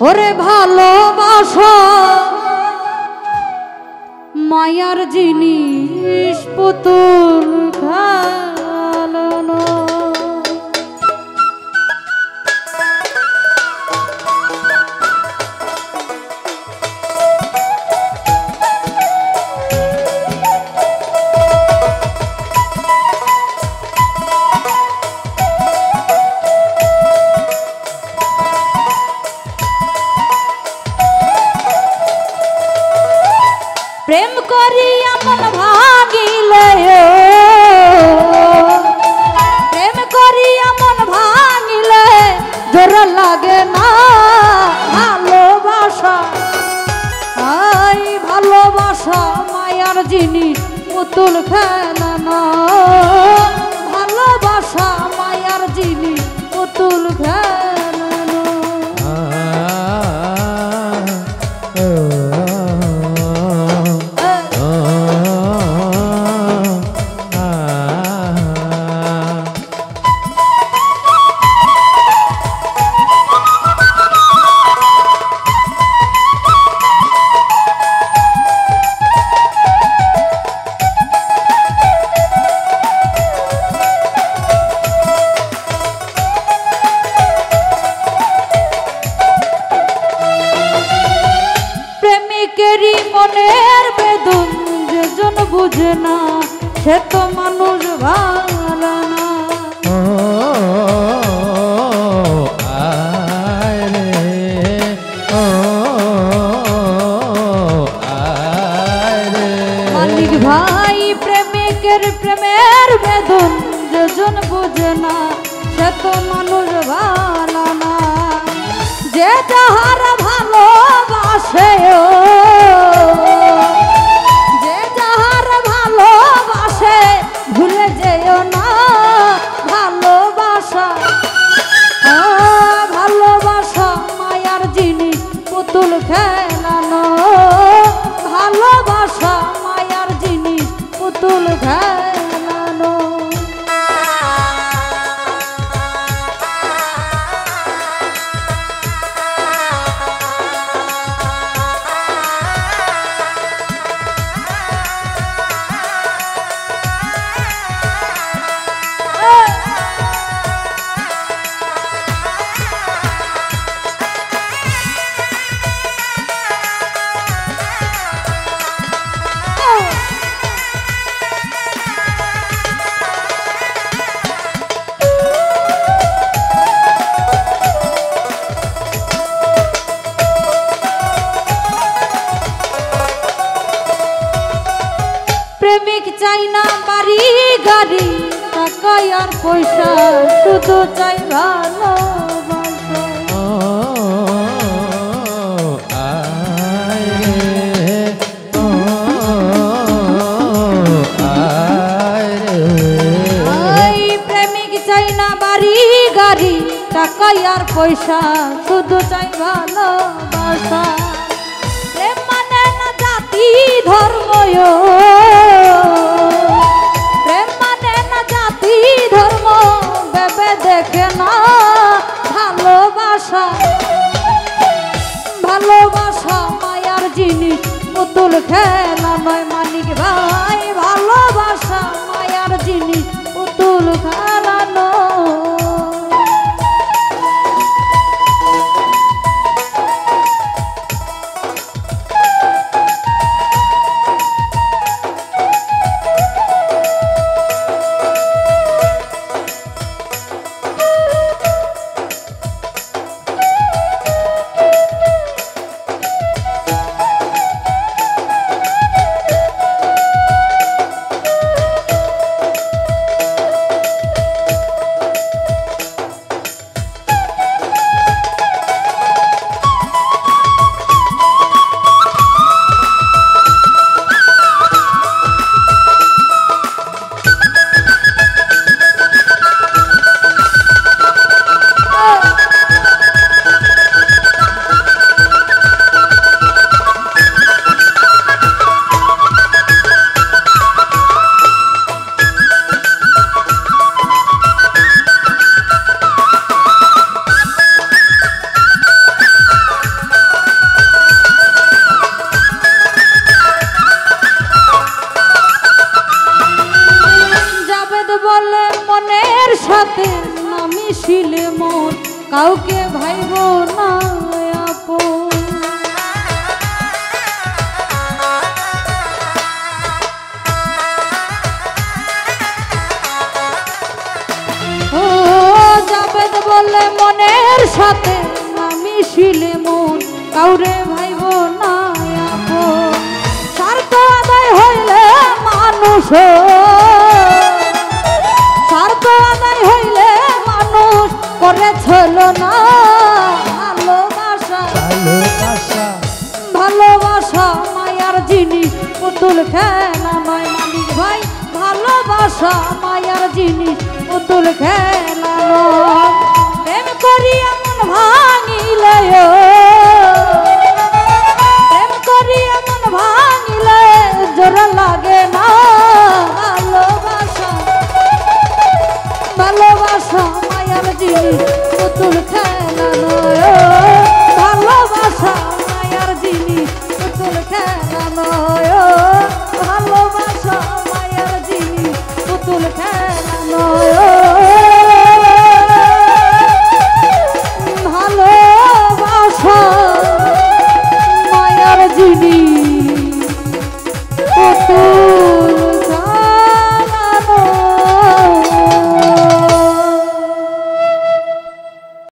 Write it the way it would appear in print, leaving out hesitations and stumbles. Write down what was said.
ওরে ভালোবাসা মায়ার জিনিস পুতুল খেলানো। প্রেম করিয়া মন ভাঙিলে, প্রেম করিয়া মন ভাঙিলে জোর লাগে না ভালোবাসা। আই ভালোবাসা মায়ার জিনিস পুতুল খেলানো। ভালোবাসা মায়ার জিনিস পুতুল খেলানো। প্রেমিকেরই মনের বেদন যেজন বুঝে না সে তো মানুষ ভালো না। মালিক ভাই প্রেমিকের প্রেমের বেদন যেজন বুঝে না সে তো মানুষ ভালো না। যে যাহার ভালোবাসে, যে যাহার ভালোবাসে ভুলে যেও না ভালোবাসা। ভালোবাসা মায়ার জিনিস পুতুল খেলানো। ভালোবাসা মায়ার জিনিস পুতুল খেলানো। প্রেমিক চাই না বাড়ি গাড়ি টাকা আর পয়সা, শুধু চাই ভালোবাসা। প্রেমিক চাই না বাড়ি গাড়ি টাকা আর পয়সা, শুধু চাই ভালোবাসা। প্রেম মানে না জাতি ধর্ম, প্রেম মানে না জাতি ধর্ম ভেবে দেখে না ভালোবাসা। ভালোবাসা মায়ার জিনিস পুতুল খেলা নয় মালিক ভাই। ভালোবাসা মায়ার জিনিস পুতুল খেলানো। বসিলে মন কাউরে ভাইব না আপন। স্বার্থ আদায় হইলে মানুষ, স্বার্থ আদায় হইলে মানুষ করে ছলো না ভালোবাসা। ভালোবাসা ভালোবাসা মায়ার জিনিস, পুতুল খেলা নয় মালিক ভাই। ভালোবাসা মায়ার জিনিস, পুতুল খেলা নয়। প্রেম করিয়া মন ভাঙিলে, প্রেম করিয়া মন ভাঙিলে জোড়া লাগে না ভালোবাসা। ভালোবাসা মায়ার জিনিস,